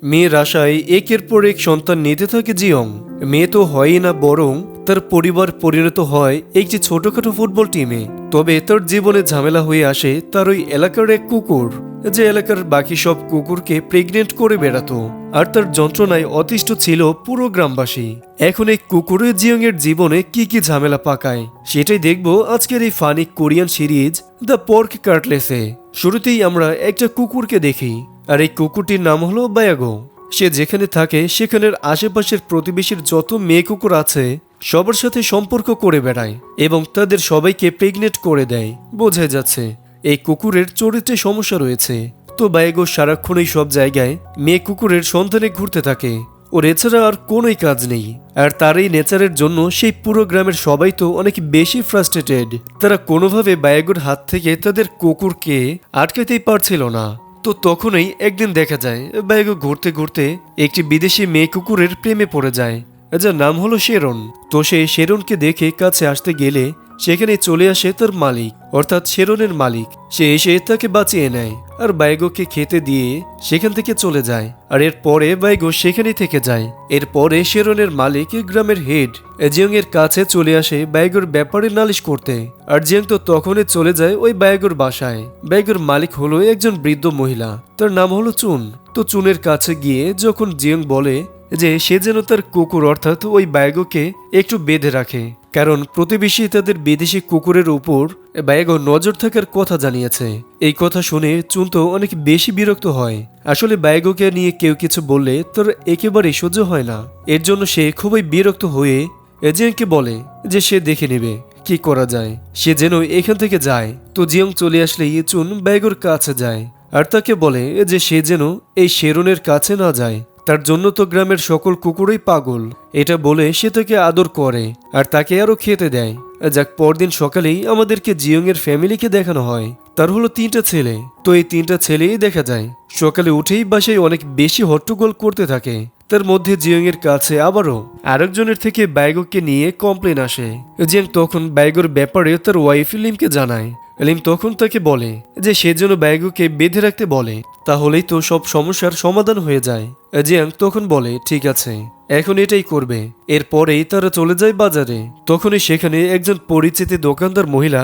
মেয়ের আশায় একের পর এক সন্তান নিতে থাকে জিয়ং। মেয়ে তো হয়ই না, বরং তার পরিবার পরিণত হয় একটি ছোটখাটো ফুটবল টিমে। তবে তার জীবনে ঝামেলা হয়ে আসে তার ওই এলাকার এক কুকুর, যে এলাকার বাকি সব কুকুরকে প্রেগনেন্ট করে বেড়াতো। আর তার যন্ত্রণায় অতিষ্ঠ ছিল পুরো গ্রামবাসী। এখন এই কুকুরের জিয়ং এর জীবনে কি কি ঝামেলা পাকায় সেটাই দেখবো আজকের এই funny Korean series the pork কাটলেসে। শুরুতেই আমরা একটা কুকুরকে দেখি, আর এই কুকুরটির নাম হলো বায়াগো। সে যেখানে থাকে সেখানের আশেপাশের প্রতিবেশীর যত মেয়ে কুকুর আছে সবার সাথে সম্পর্ক করে বেড়ায় এবং তাদের সবাইকে প্রেগনেন্ট করে দেয়। বোঝাই যাচ্ছে এই কুকুরের চরিত্রে সমস্যা রয়েছে। তো বায়াগো সারাক্ষণই সব জায়গায় মেয়ে কুকুরের সন্ধানে ঘুরতে থাকে। ওর এছাড়া আর কোনোই কাজ নেই। আর তার এই নেচারের জন্য সেই পুরো গ্রামের সবাই তো অনেক বেশি ফ্রাস্ট্রেটেড। তারা কোনোভাবে বায়াগোর হাত থেকে তাদের কুকুরকে আটকাতেই পারছিল না। তো তখনই একদিন দেখা যায় বায়াগো ঘুরতে ঘুরতে একটি বিদেশি মেয়ে কুকুরের প্রেমে পড়ে যায়, যার নাম হলো শেরন। তো সে শেরনকে দেখে কাছে আসতে গেলে সেখানে চলে আসে তার মালিক, অর্থাৎ শেরনের মালিক। সে এসে তাকে বাঁচিয়ে নেয় আর বায়াগোকে খেতে দিয়ে সেখান থেকে চলে যায়। আর এরপরে বায়াগো সেখানেই থেকে যায়। এরপরে শেরনের মালিক গ্রামের হেড জিয়ং এর কাছে চলে আসে বায়াগোর ব্যাপারে নালিশ করতে। আর জিয়ং তো তখনই চলে যায় ওই বায়াগোর বাসায়। বায়াগোর মালিক হলো একজন বৃদ্ধ মহিলা, তার নাম হলো চুন। তো চুনের কাছে গিয়ে যখন জিয়ং বলে যে সে যেন তার কুকুর অর্থাৎ ওই বায়াগোকে একটু বেঁধে রাখে, কারণ প্রতিবেশী তাদের বিদেশি কুকুরের উপর বায়াগো নজর থাকার কথা জানিয়েছে। এই কথা শুনে চুন তো অনেক বেশি বিরক্ত হয়। আসলে বায়াগোকে নিয়ে কেউ কিছু বললে তোর একেবারে সহ্য হয় না। এর জন্য সে খুবই বিরক্ত হয়ে জিয়ংকে বলে যে সে দেখে নেবে কি করা যায়, সে যেন এখান থেকে যায়। তো জিয়ং চলে আসলেই চুন বায়াগোর কাছে যায় আর তাকে বলে যে সে যেন এই শেরনের কাছে না যায়, তার জন্য তো গ্রামের সকল কুকুরই পাগল। এটা বলে সে তাকে আদর করে আর তাকে আরো খেতে দেয়। যাক, পরদিন সকালেই আমাদেরকে জিয়ং এর ফ্যামিলিকে দেখানো হয়। তার হলো 3টা ছেলে। তো এই 3টা ছেলেই দেখা যায় সকালে উঠেই বাসায় অনেক বেশি হট্টগোল করতে থাকে। তার মধ্যে জিয়ং এর কাছে আবারও আরেকজনের থেকে বায়াগোকে নিয়ে কমপ্লেন আসে। জিয়ং তখন বায়াগোর ব্যাপারে তার ওয়াইফ লিমকে জানায়। লিম তখন তাকে বলে যে সে যেন বায়াগোকে বেঁধে রাখতে বলে, তাহলেই তো সব সমস্যার সমাধান হয়ে যায়। জিয়াং তখন বলে ঠিক আছে, এখন এটাই করবে। এরপরেই তারা চলে যায় বাজারে। তখনই সেখানে একজন পরিচিত দোকানদার মহিলা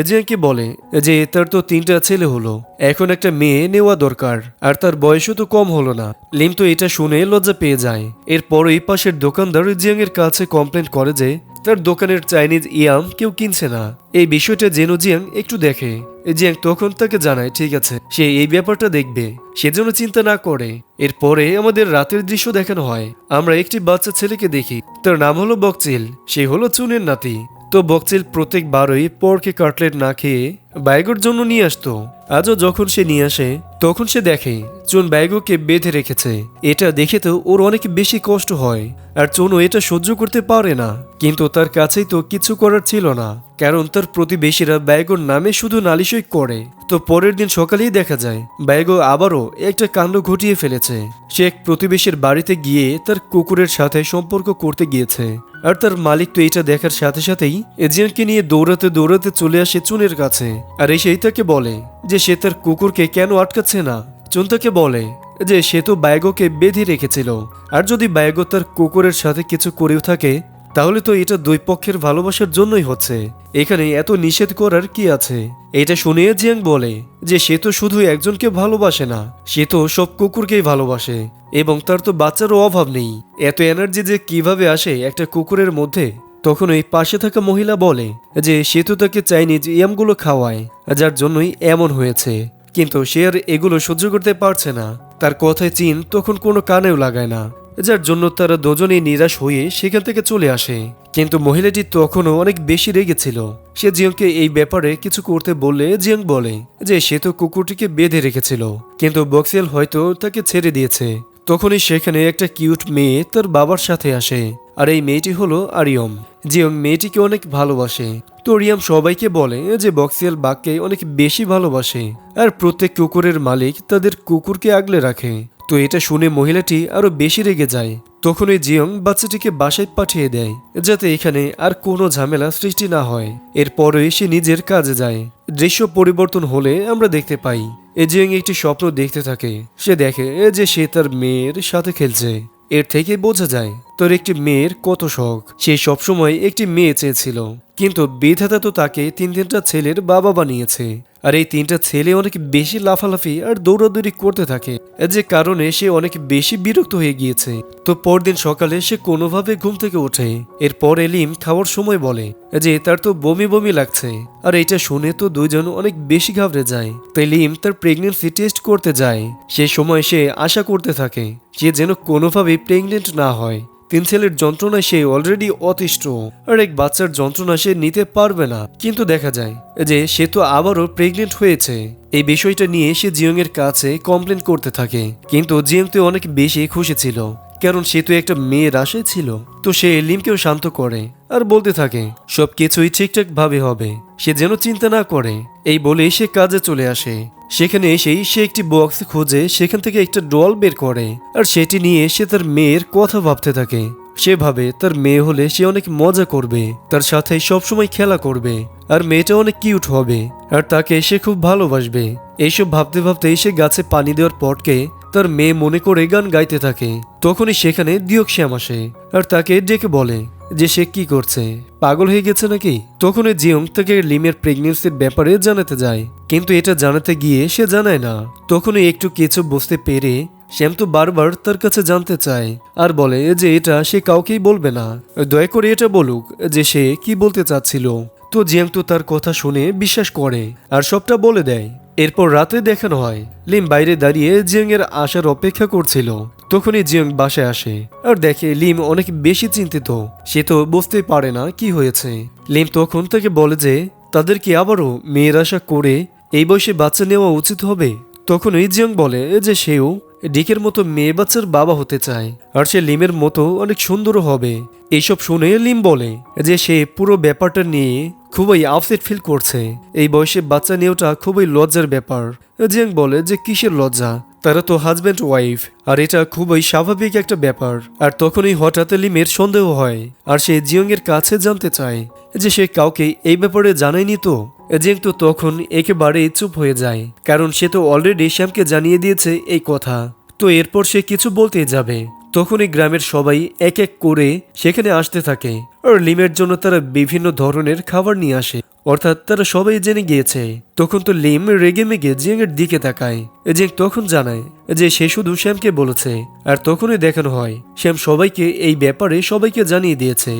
জিয়াংকে বলে যে তার তো 3টা ছেলে হলো, এখন একটা মেয়ে নেওয়া দরকার, আর তার বয়সও তো কম হলো না। লিম তো এটা শুনে লজ্জা পেয়ে যায়। এরপরই পাশের দোকানদার জিয়াং এর কাছে কমপ্লেন করে যে তার দোকানের চাইনিজ ইয়াম কেউ কিনছে না। এই বিষয়টা যেন জিয়াং একটু দেখে। জিয়াং তখন তাকে জানায় ঠিক আছে, সে এই ব্যাপারটা দেখবে, সেজন্য চিন্তা না করে। এরপরে আমাদের রাতের দৃশ্য দেখানো হয়। আমরা একটি বাচ্চা ছেলেকে দেখি, তার নাম হলো বকচিল। সে হলো চুনের নাতি। তো বকচিল প্রত্যেকবারই পর্কে কাটলেট না খেয়ে বায়াগোর জন্য নিয়ে আসতো। আজও যখন সে নিয়ে আসে তখন সে দেখে চুন বায়াগোকে বেঁধে রেখেছে। এটা দেখে তো ওর অনেক বেশি কষ্ট হয়, আর চুনও এটা সহ্য করতে পারে না। কিন্তু তার কাছেই তো কিছু করার ছিল না, কারণ তার প্রতিবেশীরা বায়াগোর নামে শুধু নালিশই করে। তো পরের দিন সকালেই দেখা যায় বায়াগো আবারও একটা কাণ্ড ঘটিয়ে ফেলেছে। সে এক প্রতিবেশীর বাড়িতে গিয়ে তার কুকুরের সাথে সম্পর্ক করতে গিয়েছে। আর তার মালিক তো এটা দেখার সাথে সাথেই এজিয়ানকে নিয়ে দৌড়াতে দৌড়াতে চলে আসে চুনের কাছে। আর এসেই তাকে বলে যে সে তার কুকুরকে কেন আটকাচ্ছে না। চুন তাকে বলে যে সে তো বায়াগোকে বেঁধে রেখেছিল, আর যদি বায়াগো তার কুকুরের সাথে কিছু করেও থাকে তাহলে তো এটা দুই পক্ষের ভালোবাসার জন্যই হচ্ছে, এখানে এত নিষেধ করার কি আছে। এটা শুনে জিয়াং বলে যে সে তো শুধু একজনকে ভালোবাসে না, সে তো সব কুকুরকেই ভালোবাসে, এবং তার তো বাচ্চারও অভাব নেই। এত এনার্জি যে কিভাবে আসে একটা কুকুরের মধ্যে। তখন ওই পাশে থাকা মহিলা বলে যে সে তো তাকে চাইনিজ ইয়ামগুলো খাওয়ায়, যার জন্যই এমন হয়েছে। কিন্তু সে আর এগুলো সহ্য করতে পারছে না। তার কথায় চীন তখন কোনো কানেও লাগায় না, যার জন্য তারা দুজনেই নিরাশ হয়ে সেখান থেকে চলে আসে। কিন্তু মহিলাটি তখনও অনেক বেশি রেগেছিল। সে জিয়ংকে এই ব্যাপারে কিছু করতে বললে জিয়ং বলে যে সে তো কুকুরটিকে বেঁধে রেখেছিল, কিন্তু বক্সিয়াল হয়তো তাকে ছেড়ে দিয়েছে। তখনই সেখানে একটা কিউট মেয়ে তার বাবার সাথে আসে, আর এই মেয়েটি হলো আরিয়ম। জিয়ং মেয়েটিকে অনেক ভালোবাসে। তো রিয়াম সবাইকে বলে যে বক্সিয়াল বাঘকে অনেক বেশি ভালোবাসে, আর প্রত্যেক কুকুরের মালিক তাদের কুকুরকে আগলে রাখে। তো এটা শুনে মহিলাটি আরো বেশি রেগে যায়। তখন ওই জিয়ং বাচ্চাটিকে বাসায় পাঠিয়ে দেয়, যাতে এখানে আর কোনো ঝামেলা সৃষ্টি না হয়। এরপরে সে নিজের কাজে যায়। দৃশ্য পরিবর্তন হলে আমরা দেখতে পাই জিয়ং একটি স্বপ্ন দেখতে থাকে। সে দেখে যে সে তার মেয়ের সাথে খেলছে। এর থেকে বোঝা যায় তোর একটি মেয়ের কত শখ। সে সবসময় একটি মেয়ে চেয়েছিল, কিন্তু বিধাতা তো তাকে তিনটা ছেলের বাবা বানিয়েছে। আর এই তিনটা ছেলে অনেক বেশি লাফালাফি আর দৌড়াদৌড়ি করতে থাকে, যে কারণে সে অনেক বেশি বিরক্ত হয়ে গিয়েছে। তো পরদিন সকালে সে কোনোভাবে ঘুম থেকে ওঠে। এরপর লিম খাওয়ার সময় বলে যে তার তো বমি বমি লাগছে। আর এটা শুনে তো দুইজন অনেক বেশি ঘাবড়ে যায়। তাই লিম তার প্রেগনেন্সি টেস্ট করতে যায়। সেই সময় সে আশা করতে থাকে সে যেন কোনোভাবেই প্রেগনেন্ট না হয়। তিন ছেলের যন্ত্রণায় সে অলরেডি অতিষ্ঠ, আর এক বাচ্চার যন্ত্রণা সে নিতে পারবে না। কিন্তু দেখা যায় যে সে তো আবারও প্রেগনেন্ট হয়েছে। এই বিষয়টা নিয়ে সে জিয়ং এর কাছে কমপ্লেন করতে থাকে। কিন্তু জিয়ং তো অনেক বেশি খুশি ছিল, কারণ সে তো একটা মেয়ের আশায় ছিল। তো সে লিমকেও শান্ত করে আর বলতে থাকে সবকিছুই ঠিকঠাক ভাবে হবে, সে যেন চিন্তা না করে। এই বলে সে কাজে চলে আসে। সেখানে এসেই সে একটি বক্স খুঁজে সেখান থেকে একটা ডল বের করে, আর সেটি নিয়ে সে তার মেয়ের কথা ভাবতে থাকে। সে ভাবে তার মেয়ে হলে সে অনেক মজা করবে, তার সাথে সবসময় খেলা করবে, আর মেয়েটা অনেক কিউট হবে, আর তাকে সে খুব ভালোবাসবে। এইসব ভাবতে ভাবতেই সে গাছে পানি দেওয়ার পটকে তার মেয়ে মনে করে গান গাইতে থাকে। তখনই সেখানে দিয়কশ্যাম আসে আর তাকে ডেকে বলে যে সে কি করছে, পাগল হয়ে গেছে নাকি। তখনই জিয়ং তাকে লিমের প্রেগনেন্সির ব্যাপারে জানাতে যায়, কিন্তু এটা জানাতে গিয়ে সে জানায় না। তখনই একটু কিছু বুঝতে পেরে শ্যাম তো বারবার তার কাছে জানতে চায় আর বলে যে এটা সে কাউকেই বলবে না, দয়া করে এটা বলুক যে সে কি বলতে চাচ্ছিল। তো জিয়ং তো তার কথা শুনে বিশ্বাস করে আর সবটা বলে দেয়। এরপর রাতে দেখানো হয় লিম বাইরে দাঁড়িয়ে জিয়ং এর আসার অপেক্ষা করছিল। তখনই জিয়ং বাসায় আসে আর দেখে লিম অনেক বেশি চিন্তিত। সে তো বুঝতে পারে না কি হয়েছে। লিম তখন তাকে বলে যে তাদের কি আবারও মেয়ের আশা করে এই বয়সে বাচ্চা নেওয়া উচিত হবে। তখনই জিয়ং বলে যে সেও ডিকের মতো মেয়ে বাচ্চার বাবা হতে চায়, আর সে লিমের মতো অনেক সুন্দরও হবে। এইসব শুনে লিম বলে যে সে পুরো ব্যাপারটা নিয়ে খুবই আপসেট ফিল করছে। এই বয়সে বাচ্চা নেওয়াটা খুবই লজ্জার ব্যাপার। জিয়ং বলে যে কিসের লজ্জা, তারা তো হাজব্যান্ড ওয়াইফ, আর এটা খুবই স্বাভাবিক একটা ব্যাপার। আর তখনই হঠাৎ লিমের সন্দেহ হয় আর সে জিয়ং এর কাছে জানতে চায় যে সে কাউকে এই ব্যাপারে জানায়নি তো। জিয়ং তো তখন একেবারেই চুপ হয়ে যায়, কারণ সে তো অলরেডি শ্যামকে জানিয়ে দিয়েছে এই কথা। তো এরপর সে কিছু বলতে যাবে, তখনই গ্রামের সবাই এক এক করে সেখানে আসতে থাকে আর লিমের জন্য তারা বিভিন্ন ধরনের খাবার নিয়ে আসে, অর্থাৎ তারা সবাই জেনে গিয়েছে। তখন তো লিম রেগে মেগে জিয়ং এর দিকে তাকায়। জিয়ং তখন জানায় যে সে শুধু শ্যামকে বলেছে, আর তখনই দেখানো হয় শ্যাম সবাইকে এই ব্যাপারে সবাইকে জানিয়ে দিয়েছে।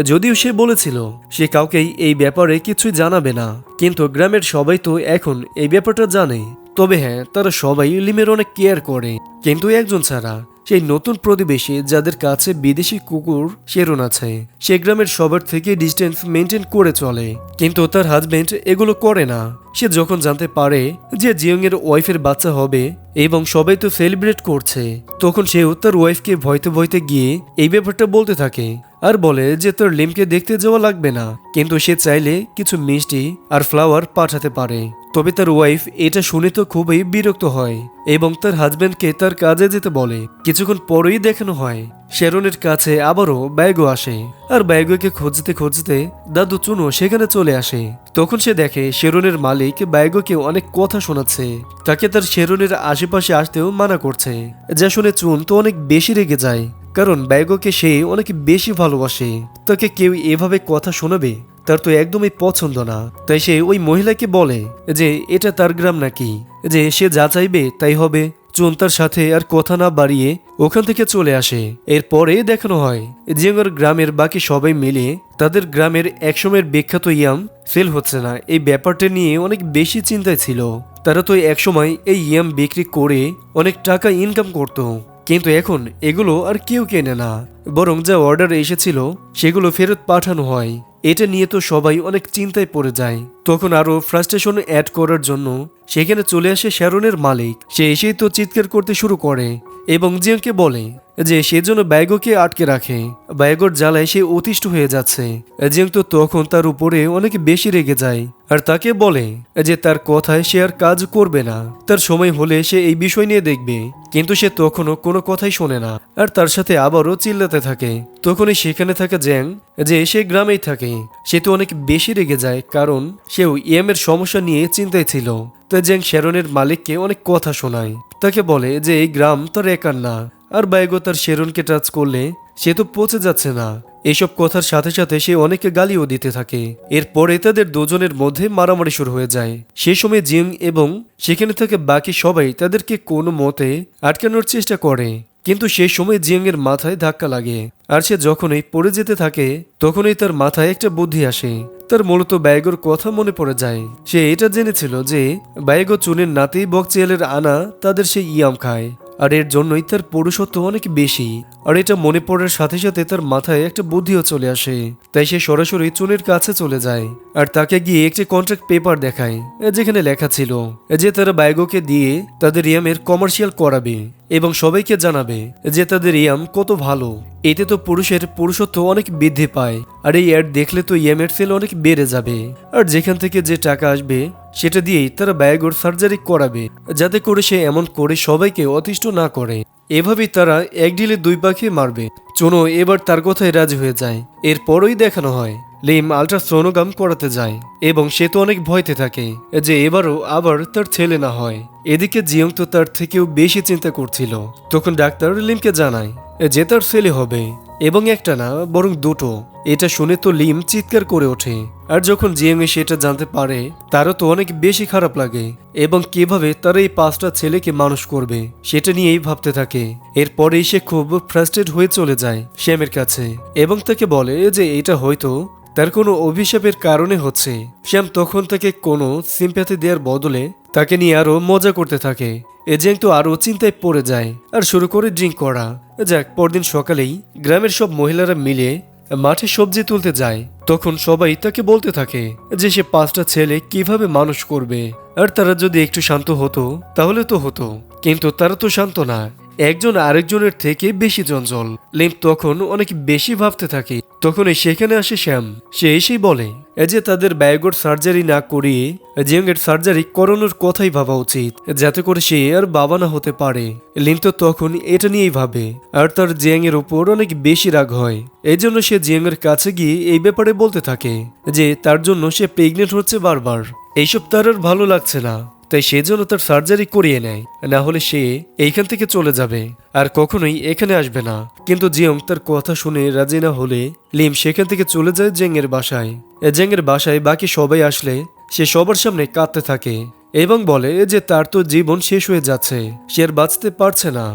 যদিও সে বলেছিল সে কাউকেই এই ব্যাপারে কিছুই জানাবে না, কিন্তু গ্রামের সবাই তো এখন এই ব্যাপারটা জানে। তবে হ্যাঁ, তারা সবাই লিমের অনেক কেয়ার করে, কিন্তু একজন ছাড়া, সেই নতুন প্রতিবেশী যাদের কাছে বিদেশি কুকুর শেরন আছে। সে গ্রামের সবার থেকে ডিস্টেন্স মেনটেন করে চলে, কিন্তু তার হাজবেন্ড এগুলো করে না। সে যখন জানতে পারে যে জিয়ং এর ওয়াইফের বাচ্চা হবে এবং সবাই তো সেলিব্রেট করছে, তখন সেও তার ওয়াইফকে ভয়তে ভয়তে গিয়ে এই ব্যাপারটা বলতে থাকে আর বলে যে তার লিমকে দেখতে যাওয়া লাগবে না, কিন্তু সে চাইলে কিছু মিষ্টি আর ফ্লাওয়ার পাঠাতে পারে। তবে তার ওয়াইফ এটা শুনে তো খুবই বিরক্ত হয় এবং তার হাজবেন্ডকে তার কাজে যেতে বলে। কিছুক্ষণ পরেই দেখানো হয় শেরনের কাছে আবারও ব্যাগও আসে, আর ব্যাগকে খুঁজতে খুঁজতে দাদু চুনো সেখানে চলে আসে। তখন সে দেখে শেরনের মালিক ব্যাগকে অনেক কথা শোনাচ্ছে, তাকে তার শেরনের আশেপাশে আসতেও মানা করছে। যা শুনে চুন তো অনেক বেশি রেগে যায়, কারণ ব্যাগকে সে অনেক বেশি ভালোবাসে। তাকে কেউ এভাবে কথা শোনাবে তার তো একদমই পছন্দ না। তাই সে ওই মহিলাকে বলে যে এটা তার গ্রাম নাকি, যে সে যা চাইবে তাই হবে। চুন তার সাথে আর কথা না বাড়িয়ে ওখান থেকে চলে আসে। এরপরে দেখানো হয় জিয়ংয়ের গ্রামের বাকি সবাই মিলে তাদের গ্রামের একসময়ের বিখ্যাত ইয়াম সেল হচ্ছে না, এই ব্যাপারটা নিয়ে অনেক বেশি চিন্তায় ছিল। তারা তো একসময় এই ইয়াম বিক্রি করে অনেক টাকা ইনকাম করত, কিন্তু এখন এগুলো আর কেউ কেনে না, বরং যা অর্ডার এসেছিল সেগুলো ফেরত পাঠানো হয়। এটা নিয়ে তো সবাই অনেক চিন্তায় পড়ে যায়। তখন আরো ফ্রাস্ট্রেশন অ্যাড করার জন্য সেখানে চলে আসে শ্যারনের মালিক। সে এসেই তো চিৎকার করতে শুরু করে এবং জিয়ংকে বলে যে সেজন্য ব্যাগকে আটকে রাখে। ব্যাগর জ্বালায় সে অতিষ্ঠ হয়ে যাচ্ছে। জিয়ং তো তখন তার উপরে অনেক বেশি রেগে যায় আর তাকে বলে যে তার কথায় সে আর কাজ করবে না, তার সময় হলে সে এই বিষয় নিয়ে দেখবে। কিন্তু সে তখনও কোনো কথাই শোনে না আর তার সাথে আবারও চিল্লাতে চিল্লাতে থাকে। তখনই সেখানে থাকা জ্যাং যে সে গ্রামেই থাকে, সে তো অনেক বেশি রেগে যায়, কারণ সেও ইএমের সমস্যা নিয়ে চিন্তায় ছিল। তাই জ্যাং শ্যারনের মালিককে অনেক কথা শোনায়, তাকে বলে যে এই গ্রাম তার একার না, আর বাইগো তার শেরনকে টাচ করলে সে তো পচে যাচ্ছে না। এইসব কথার সাথে সাথে সে অনেকে গালিও দিতে থাকে। এরপরে তাদের দুজনের মধ্যে মারামারি শুরু হয়ে যায়। সে সময় জিং এবং সেখানে থেকে বাকি সবাই তাদেরকে কোনো মতে আটকানোর চেষ্টা করে, কিন্তু সেই সময় জিং এর মাথায় ধাক্কা লাগে, আর সে যখনই পড়ে যেতে থাকে তখনই তার মাথায় একটা বুদ্ধি আসে। তার মূলত বাইগোর কথা মনে পড়ে যায়। সে এটা জেনেছিল যে বাইগো চুনের নাতি বকচিয়ালের আনা তাদের সেই ইয়াম খায়, আর এর জন্যই তার পুরুষত্ব অনেক বেশি। আর এটা মনে পড়ার সাথে সাথে তার মাথায় একটা বুদ্ধিও চলে আসে। তাই সে সরাসরি চুনের কাছে চলে যায় আর তাকে গিয়ে একটি কন্ট্রাক্ট পেপার দেখায়, যেখানে লেখা ছিল যে তারা বাইগোকে দিয়ে তাদের ইয়ামের কমার্শিয়াল করাবে এবং সবাইকে জানাবে যে তাদের ইয়াম কত ভালো। এতে তো পুরুষের পুরুষত্ব অনেক বৃদ্ধি পায়, আর এই অ্যাড দেখলে তো ইয়ামের সেল অনেক বেড়ে যাবে, আর যেখান থেকে যে টাকা আসবে সেটা দিয়েই তারা বাইগোর সার্জারি করাবে, যাতে করে সে এমন করে সবাইকে অতিষ্ঠ না করে। এভাবেই তারা এক ডিলে দুই পাখি মারবে। চুনো এবার তার কথায় রাজি হয়ে যায়। এরপরই দেখানো হয় লিম আল্ট্রাসোনোগ্রাম করাতে যায় এবং সে তো অনেক ভয়তে থাকে যে এবারও আবার তার ছেলে না হয়। এদিকে জিয়ং তো তার থেকেও বেশি চিন্তা করছিল। তখন ডাক্তার লিমকে জানায় যে তার ছেলে হবে, এবং একটা না বরং দুটো। এটা শুনে তো লিম চিৎকার করে ওঠে, আর যখন জিএম সেটা জানতে পারে তারও তো অনেক বেশি খারাপ লাগে, এবং কিভাবে তারা এই 5টা ছেলেকে মানুষ করবে সেটা নিয়েই ভাবতে থাকে। এরপরেই সে খুব ফ্রাস্ট্রেট হয়ে চলে যায় শ্যামের কাছে এবং তাকে বলে যে এটা হয়তো তার কোনো অভিশাপের কারণে হচ্ছে। শ্যাম তখন তাকে কোনো সিম্প্যাথি দেওয়ার বদলে তাকে নিয়ে আরো মজা করতে থাকে। এজেন্ট তো আরো চিন্তায় পড়ে যায় আর শুরু করে ড্রিঙ্ক করা। যাক, পরদিন সকালেই গ্রামের সব মহিলারা মিলে মাঠে সবজি তুলতে যায়। তখন সবাই তাকে বলতে থাকে যে সে 5টা ছেলে কিভাবে মানুষ করবে, আর তারা যদি একটু শান্ত হতো তাহলে তো হতো, কিন্তু তারা তো শান্ত না, একজন আরেকজনের থেকে বেশি চঞ্চল। লিম তখন অনেক বেশি ভাবতে থাকে। তখনই সেখানে আসে শ্যাম। সে এসেই বলে যে তাদের বাইগোর সার্জারি না করিয়ে জিয়ংয়ের সার্জারি করানোর কথাই ভাবা উচিত, যাতে করে সে আর বাবা না হতে পারে। লিন তো তখন এটা নিয়েই ভাবে, আর তার জিয়াং এর উপর অনেক বেশি রাগ হয়। এই জন্য সে জিয়ং এর কাছে গিয়ে এই ব্যাপারে বলতে থাকে যে তার জন্য সে প্রেগনেন্ট হচ্ছে বারবার। এইসব তার আর ভালো লাগছে না, তাই সেজন্য তার সার্জারি করিয়ে নেয়, না হলে সে এইখান থেকে চলে যাবে আর কখনোই এখানে আসবে না। কিন্তু জিয়ং তার কথা শুনে রাজি না হলে লিম সেখান থেকে চলে যায় জেং এর বাসায়। জেং এর বাসায় বাকি সবাই আসলে সে সবার সামনে কাঁদতে থাকে এবং বলে যে তার তো জীবন শেষ হয়ে যাচ্ছে, সে আর বাঁচতে পারছে না,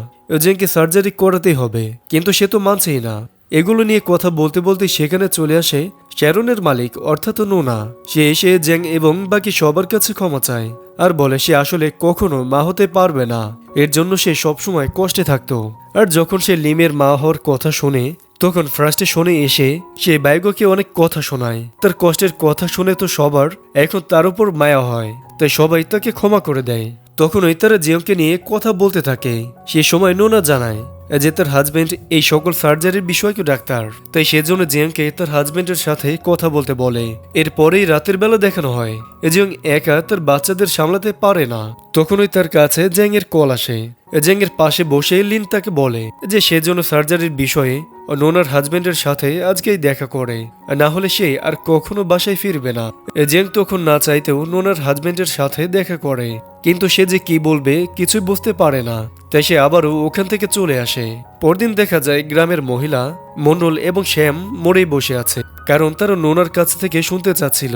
জেংকে সার্জারি করাতেই হবে। কিন্তু সে তো মানছেই না। এগুলো নিয়ে কথা বলতে বলতে সেখানে চলে আসে শ্যারনের মালিক অর্থাৎ নোনা। সে এসে জেং এবং বাকি সবার কাছে ক্ষমা চায় আর বলে সে আসলে কখনো মা হতে পারবে না, এর জন্য সে সবসময় কষ্টে থাকতো। আর যখন সে লিমের মা হওয়ার কথা শোনে তখন ফ্রাস্ট্রেশনে এসে সে বাইগোকে অনেক কথা শোনায়। তার কষ্টের কথা শুনে তো সবার এখন তার উপর মায়া হয়, তাই সবাই তাকে ক্ষমা করে দেয়। তখনই তারা জিয়ংকে নিয়ে কথা বলতে থাকে। সে সময় নোনা জানায় যে তার হাজবেন্ড এই সকল সার্জারির বিষয়কে ডাক্তার, তাই সেজন্য জিয়ংকে তার হাজবেন্ডের সাথে কথা বলতে বলে। এরপরেই রাতের বেলা দেখানো হয় জিয়ং একা তার বাচ্চাদের সামলাতে পারে না। তখনই তার কাছে জ্যাং এর কল আসে। জ্যাং এর পাশে বসে লিন তাকে বলে যে সেজন্য সার্জারির বিষয়ে নোনার হাজবেন্ডের সাথে আজকেই দেখা করে, না হলে সে আর কখনো বাসায় ফিরবে না। জ্যাং তখন না চাইতেও নোনার হাজবেন্ডের সাথে দেখা করে, কিন্তু সে যে কি বলবে কিছুই বুঝতে পারে না, তাই সে আবারও ওখান থেকে চলে আসে। পরদিন দেখা যায় গ্রামের মহিলা মন্ডল এবং শ্যাম মোড়েই বসে আছে, কারণ তারা নোনার কাছ থেকে শুনতে চাচ্ছিল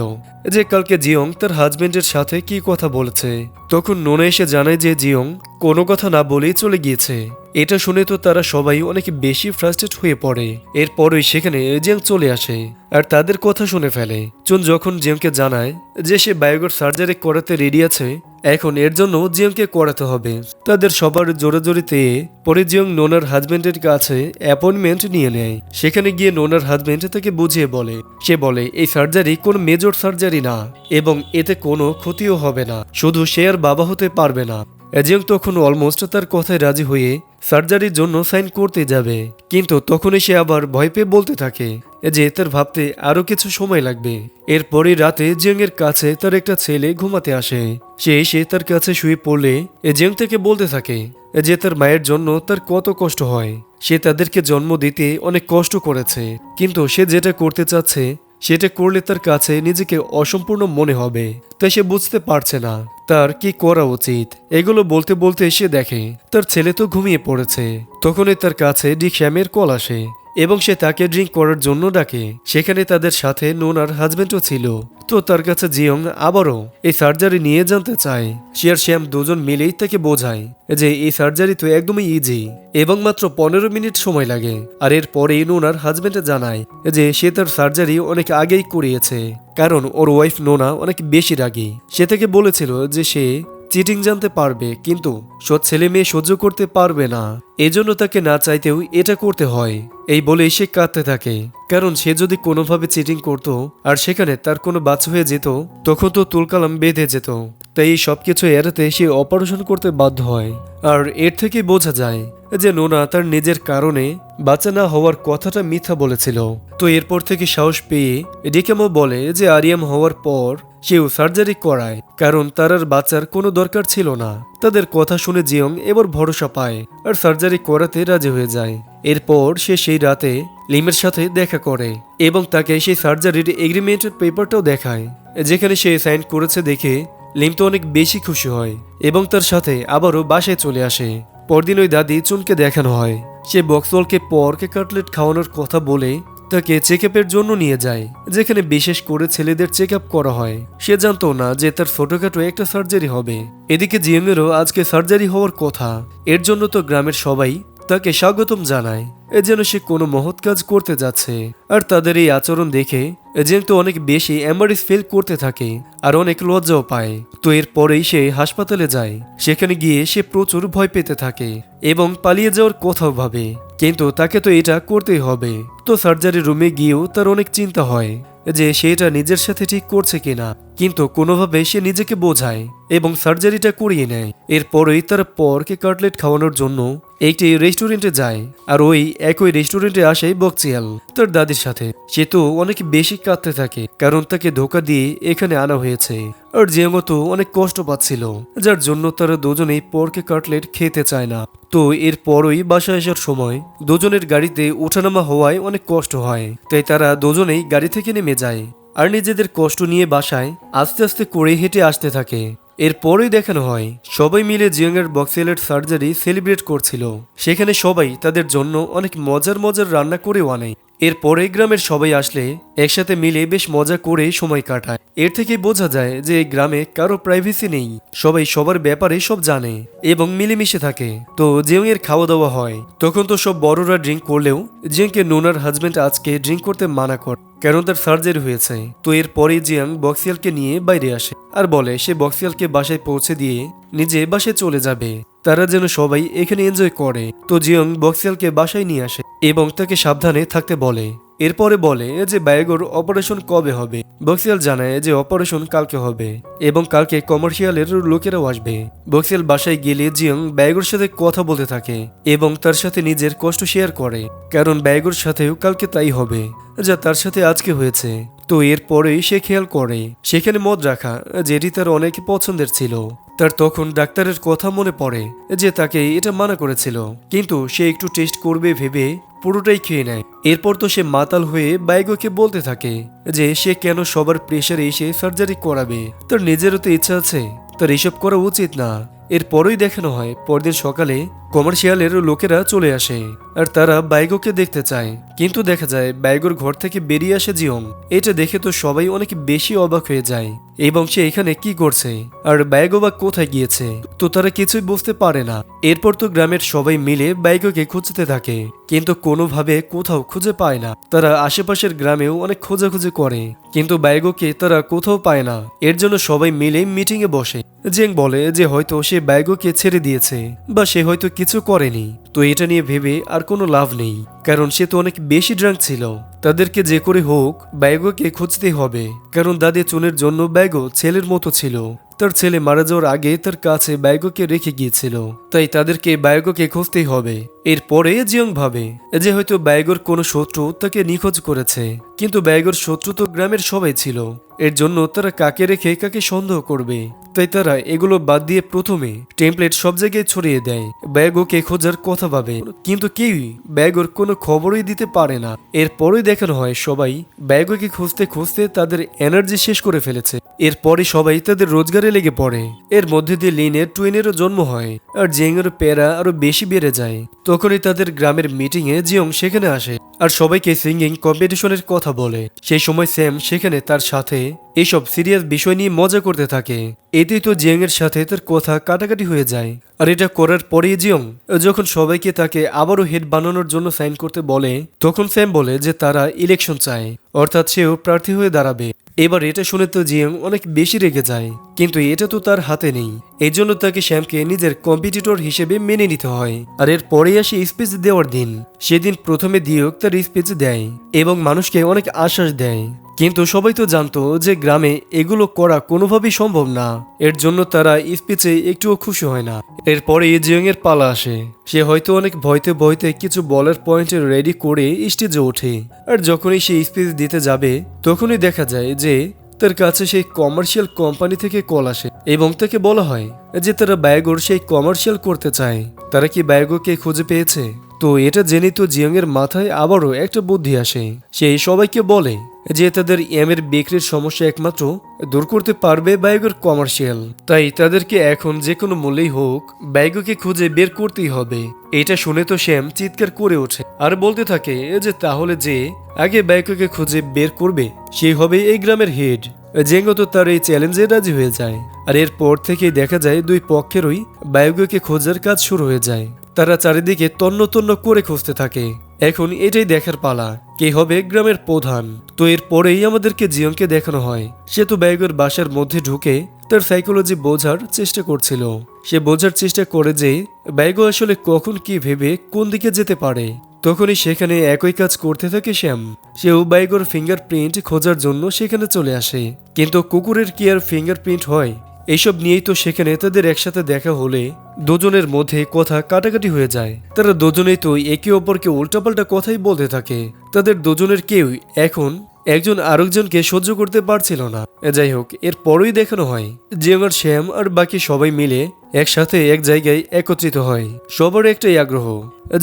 যে কালকে জিয়ং তার হাজবেন্ডের সাথে কি কথা বলেছে। তখন নোনা এসে জানায় যে জিয়ং কোনো কথা না বলেই চলে গিয়েছে। এটা শুনে তো তারা সবাই অনেক বেশি ফ্রাস্ট্রেট হয়ে পড়ে। এরপরই সেখানে জিয়ং চলে আসে আর তাদের কথা শুনে ফেলে। চুন যখন জিয়ংকে জানায় যে সে বায়োগর সার্জারি করাতে রেডি আছে, এখন এর জন্য জিয়ংকে করাতে হবে। তাদের সবার জোরাজোরিতে পরে জিয়ং নোনার হাজবেন্ডের কাছে অ্যাপয়েন্টমেন্ট নিয়ে নেয়। সেখানে গিয়ে নোনার হাজবেন্ড তাকে বুঝিয়ে বলে, সে বলে এই সার্জারি কোনো মেজর সার্জারি না এবং এতে কোনো ক্ষতিও হবে না, শুধু সে আর বাবা হতে পারবে না। জিয়ং তখন অলমোস্ট তার কথায় রাজি হয়ে সার্জারির জন্য সাইন করতে যাবে, কিন্তু তখনই সে আবার ভয় পেয়ে বলতে থাকে যে তার ভাবতে আরো কিছু সময় লাগবে। এরপরই রাতে জিয়ং এর কাছে তার একটা ছেলে ঘুমাতে আসে। সে এসে তার কাছে শুয়ে পড়লে জিয়ং তাকে বলতে থাকে যে তার মায়ের জন্য তার কত কষ্ট হয়। সে তাদেরকে জন্ম দিতে অনেক কষ্ট করেছে, কিন্তু সে যেটা করতে চাচ্ছে সেটা করলে তার কাছে নিজেকে অসম্পূর্ণ মনে হবে। তাই সে বুঝতে পারছে না তার কি করা উচিত। এগুলো বলতে বলতে সে দেখে তার ছেলে তো ঘুমিয়ে পড়েছে। তখনই তার কাছে ডিকশ্যামের কল আসে এবং সে তাকে ড্রিঙ্ক করার জন্য ডাকে। সেখানে তাদের সাথে নোনার হাজবেন্ডও ছিল। তো তার কাছে জিয়ং আবারও এই সার্জারি নিয়ে জানতে চায়। সে আর শ্যাম দুজন মিলেই তাকে বোঝায় যে এই সার্জারি তো একদমই ইজি এবং মাত্র 15 মিনিট সময় লাগে। আর এরপরেই নোনার হাজবেন্ডে জানায় যে সে তার সার্জারি অনেক আগেই করিয়েছে, কারণ ওর ওয়াইফ নোনা অনেক বেশি রাগী। সে তাকে বলেছিল যে সে চিটিং জানতে পারবে, কিন্তু সৎ ছেলে মেয়ে সহ্য করতে পারবে না, এজন্য তাকে না চাইতেও এটা করতে হয়। এই বলে সে কাঁদতে থাকে, কারণ সে যদি কোনোভাবে চিটিং করত আর সেখানে তার কোনো বাচ্চা হয়ে যেত তখন তো তুলকালাম বেঁধে যেত। তাই এই সবকিছু এড়াতে সে অপারেশন করতে বাধ্য হয়। আর এর থেকে বোঝা যায় যে নোনা তার নিজের কারণে বাচ্চা না হওয়ার কথাটা মিথ্যা বলেছিল। তো এরপর থেকে সাহস পেয়ে ডিকেমো বলে যে আরিয়াম হওয়ার পর সেও সার্জারি করায়, কারণ তার আর বাচ্চার কোনো দরকার ছিল না। তাদের কথা শুনে জিয়ং এবার ভরসা পায় আর সার্জারি করাতে রাজি হয়ে যায়। এরপর সে সেই রাতে লিমের সাথে দেখা করে এবং তাকে সেই সার্জারির এগ্রিমেন্টের পেপারটাও দেখায়, যেখানে সে সাইন করেছে। দেখে লিম তো অনেক বেশি খুশি হয় এবং তার সাথে আবারও বাসায় চলে আসে। পরদিন ওই দাদি চুনকে দেখানো হয়। সে বক্সওয়ালকে পরকে কাটলেট খাওয়ানোর কথা বলে তাকে চেক আপের জন্য নিয়ে যায়, যেখানে বিশেষ করে ছেলেদের চেক আপ করা হয়। সে জানতো না যে তার ছোটখাটো একটা সার্জারি হবে। এদিকে জিএমেরও আজকে সার্জারি হওয়ার কথা। এর জন্য তো গ্রামের সবাই তাকে স্বাগতম জানায়, যেন সে কোনো মহৎ কাজ করতে যাচ্ছে। আর তাদের এই আচরণ দেখে জিয়ং তো অনেক বেশি এম্বারেস ফিল করতে থাকে আর অনেক লজ্জাও পায়। তো এরপরেই সে হাসপাতালে যায়। সেখানে গিয়ে সে প্রচুর ভয় পেতে থাকে এবং পালিয়ে যাওয়ার কথাও ভাবে, কিন্তু তাকে তো এটা করতেই হবে। তো সার্জারি রুমে গিয়েও তার অনেক চিন্তা হয় যে সে এটা নিজের সাথে ঠিক করছে কিনা, কিন্তু কোনোভাবে সে নিজেকে বোঝায় এবং সার্জারিটা করিয়ে নেয়। এরপরেই তার পরকে কাটলেট খাওয়ানোর জন্য একটি রেস্টুরেন্টে যায়। আর ওই একই রেস্টুরেন্টে আসে বকচিয়াল তার দাদির সাথে। সে তো অনেক বেশি কাঁদতে থাকে, কারণ তাকে ধোকা দিয়ে এখানে আনা হয়েছে। আর জিয়ংও তো অনেক কষ্ট পাচ্ছিল, যার জন্য তারা দুজনেই পরকে কাটলেট খেতে চায় না। তো এরপরই বাসায় আসার সময় দুজনের গাড়িতে ওঠানামা হওয়ায় অনেক কষ্ট হয়। তাই তারা দুজনেই গাড়ি থেকে নেমে যায় আর নিজেদের কষ্ট নিয়ে বাসায় আস্তে আস্তে করে হেঁটে আসতে থাকে। এরপরই দেখানো হয় সবাই মিলে জিয়ং এর বক্সেলের সার্জারি সেলিব্রেট করছিল। সেখানে সবাই তাদের জন্য অনেক মজার মজার রান্না করেও আনে। এরপরে গ্রামের সবাই আসলে একসাথে মিলে বেশ মজা করে সময় কাটায়। এর থেকে বোঝা যায় যে এই গ্রামে কারো প্রাইভেসি নেই, সবাই সবার ব্যাপারে সব জানে এবং মিলেমিশে থাকে। তো জিয়ং এর খাওয়া দাওয়া হয়। তখন তো সব বড়রা ড্রিঙ্ক করলেও জিয়ংকে নোনার হাজবেন্ড আজকে ড্রিঙ্ক করতে মানা করে, কারণ তার সার্জারি হয়েছে। তো এরপরে জিয়ং বক্সিয়ালকে নিয়ে বাইরে আসে আর বলে সে বক্সিয়ালকে বাসায় পৌঁছে দিয়ে নিজে বাসায় চলে যাবে। তারা যেন সবাই এখানে এনজয় করে। তো জিয়ং বক্সিয়ালকে বাসায় নিয়ে আসে এবং তাকে সাবধানে থাকতে বলে। এরপরে বলে যে বায়োগোর অপারেশন কবে হবে। বক্সিয়াল জানায় যে অপারেশন কালকে হবে এবং কালকে কমার্শিয়ালের লোকেরাও আসবে। বক্সিয়াল বাসায় গেলে জিয়ং বায়োগোর সাথে কথা বলতে থাকে এবং তার সাথে নিজের কষ্ট শেয়ার করে, কারণ বায়োগোর সাথেও কালকে তাই হবে যা তার সাথে আজকে হয়েছে। তো এরপরেই সে খেয়াল করে সেখানে মদ রাখা, যেটি তার অনেক পছন্দের ছিল। তার তখন ডাক্তারের কথা মনে পড়ে যে তাকে এটা মানা করেছিল, কিন্তু সে একটু টেস্ট করবে ভেবে পুরোটাই খেয়ে নেয়। এরপর তো সে মাতাল হয়ে বায়োগোকে বলতে থাকে যে সে কেন সবার প্রেশারে এসে সার্জারি করাবে, তার নিজেরও তো ইচ্ছা আছে, তার এসব করা উচিত না। এরপরই দেখানো হয় পরদিন সকালে কমার্শিয়ালের লোকেরা চলে আসে আর তারা বায়োগোকে দেখতে চায়, কিন্তু দেখা যায় বায়োগোর ঘর থেকে বেরিয়ে আসে জিয়ং। এটা দেখে তো সবাই অনেক বেশি অবাক হয়ে যায় এবং সে এখানে কি করছে আর বায়োগো বা কোথায় গিয়েছে, তো তারা কিছুই বুঝতে পারে না। এরপর তো গ্রামের সবাই মিলে বায়োগোকে খুঁজতে থাকে, কিন্তু কোনোভাবে কোথাও খুঁজে পায় না। তারা আশেপাশের গ্রামেও অনেক খোঁজাখুঁজি করে, কিন্তু বায়োগোকে তারা কোথাও পায় না। এর জন্য সবাই মিলে মিটিং এ বসে। জিয়ং বলে যে হয়তো সে বায়োগোকে ছেড়ে দিয়েছে বা সে হয়তো কিছু করেনি। তো এটা নিয়ে ভেবে আর কোনো লাভ নেই, কারণ সে তো অনেক বেশি ড্রাঙ্ক ছিল। তাদেরকে যে করে হোক বায়োগোকে খুঁজতেই হবে, কারণ দাদি চুনের জন্য বায়োগো ছেলের মতো ছিল। তার ছেলে মারা যাওয়ার আগে তার কাছে বায়োগোকে রেখে গিয়েছিল, তাই তাদেরকে বায়োগোকে খুঁজতেই হবে। এরপরে জিয়ং ভাবে যে হয়তো বায়োগোর কোনো শত্রু তাকে নিখোঁজ করেছে, কিন্তু বায়োগোর শত্রু তো গ্রামের সবাই ছিল। এর জন্য তারা কাকে রেখে কাকে সন্দেহ করবে, তাই তারা এগুলো বাদ দিয়ে প্রথমে টেমপ্লেট সব জায়গায় ছড়িয়ে দেয়। বায়োগোকে খোঁজার কথা ভাবে, কিন্তু কেউই বায়োগোর কোনো খবরই দিতে পারে না। এরপরেই দেখানো হয় সবাই বায়োগোকে খুঁজতে খুঁজতে তাদের এনার্জি শেষ করে ফেলেছে। এরপরে সবাই তাদের রোজগারে লেগে পড়ে। এর মধ্যে দিয়ে লিনের টুইনেরও জন্ম হয়, আর জিয়ংয়ের প্যারা আরো বেশি বেড়ে যায়। তখনই তাদের গ্রামের মিটিং এ জিয়ং সেখানে আসে আর সবাইকে সিঙ্গিং কম্পিটিশনের কথা বলে। সেই সময় স্যাম সেখানে তার সাথে এইসব সিরিয়াস বিষয় নিয়ে মজা করতে থাকে। এতেই তো জিয়ং এর সাথে তার কথা কাটাকাটি হয়ে যায়। আর এটা করার পরেই জিয়ং যখন সবাইকে তাকে আবারও হেড বানানোর জন্য সাইন করতে বলে, তখন স্যাম বলে যে তারা ইলেকশন চায়, অর্থাৎ সেও প্রার্থী হয়ে দাঁড়াবে। এবার এটা শুনে তো জিয়ং অনেক বেশি রেগে যায়, কিন্তু এটা তো তার হাতে নেই। এই জন্য তাকে শ্যামকে নিজের কম্পিটিটর হিসেবে মেনে নিতে হয়। আর এর পরেই আসে স্পিচ দেওয়ার দিন। সেদিন প্রথমে দিয়ক তার স্পিচ দেয় এবং মানুষকে অনেক আশ্বাস দেয়, কিন্তু সবাই তো জানতো যে গ্রামে এগুলো করা কোনোভাবেই সম্ভব না। এর জন্য তারা স্পিচে একটুও খুশি হয় না। এরপরে জিয়ং এর পালা আসে। সে হয়তো অনেক ভয়তে ভয়তে কিছু বলার পয়েন্ট রেডি করে স্টেজে ওঠে। আর যখনই সে স্পিচ দিতে যাবে তখনই দেখা যায় যে তার কাছে সেই কমার্শিয়াল কোম্পানি থেকে কল আসে এবং তাকে বলা হয় যে তারা বায়োগোর সেই কমার্শিয়াল করতে চায়। তারা কি বায়োগোকে খুঁজে পেয়েছে? তো এটা জেনেই তো জিয়ং এর মাথায় আবারও একটা বুদ্ধি আসে। সে সবাইকে বলে যে তাদের এর বিক্রির সমস্যা একমাত্র দূর করতে পারবে বায়োগোর কমার্শিয়াল, তাই তাদেরকে এখন যে কোনো মূল্যেই হোক বায়োগোকে খুঁজে বের করতেই হবে। এটা শুনে তো শ্যাম চিৎকার করে ওঠে আর বলতে থাকে যে তাহলে যে আগে বায়োগোকে খুঁজে বের করবে সেই হবে এই গ্রামের হেড। জেঙ্গো তো তার এই চ্যালেঞ্জে রাজি হয়ে যায়। আর এরপর থেকেই দেখা যায় দুই পক্ষেরই বায়োগোকে খোঁজার কাজ শুরু হয়ে যায়। তারা চারিদিকে তন্ন তন্ন করে খুঁজতে থাকে। এখন এটাই দেখার পালা কে হবে গ্রামের প্রধান। তো এরপরেই আমাদেরকে জিয়ংকে দেখানো হয় সে তো বায়োগোর বাসার মধ্যে ঢুকে তার সাইকোলজি বোঝার চেষ্টা করছিল। সে বোঝার চেষ্টা করে যে বায়োগো আসলে কখন কি ভেবে কোন দিকে যেতে পারে। তখনই সেখানে একই কাজ করতে থাকে শ্যাম। সেও বায়োগোর ফিঙ্গারপ্রিন্ট খোঁজার জন্য সেখানে চলে আসে, কিন্তু কুকুরের কি আর ফিঙ্গারপ্রিন্ট হয়? এইসব নিয়েই তো সেখানে তাদের একসাথে দেখা হলে দুজনের মধ্যে কথা কাটাকাটি হয়ে যায়। তারা দুজনেই তো একে অপরকে উল্টাপাল্টা কথাই বলতে থাকে। তাদের দুজনের কেউই এখন একজন আরেকজনকে সহ্য করতে পারছিল না। যাই হোক, এর পরই দেখানো হয় জিয়ং আর শ্যাম আর বাকি সবাই মিলে একসাথে এক জায়গায় একত্রিত হয়। সবার একটাই আগ্রহ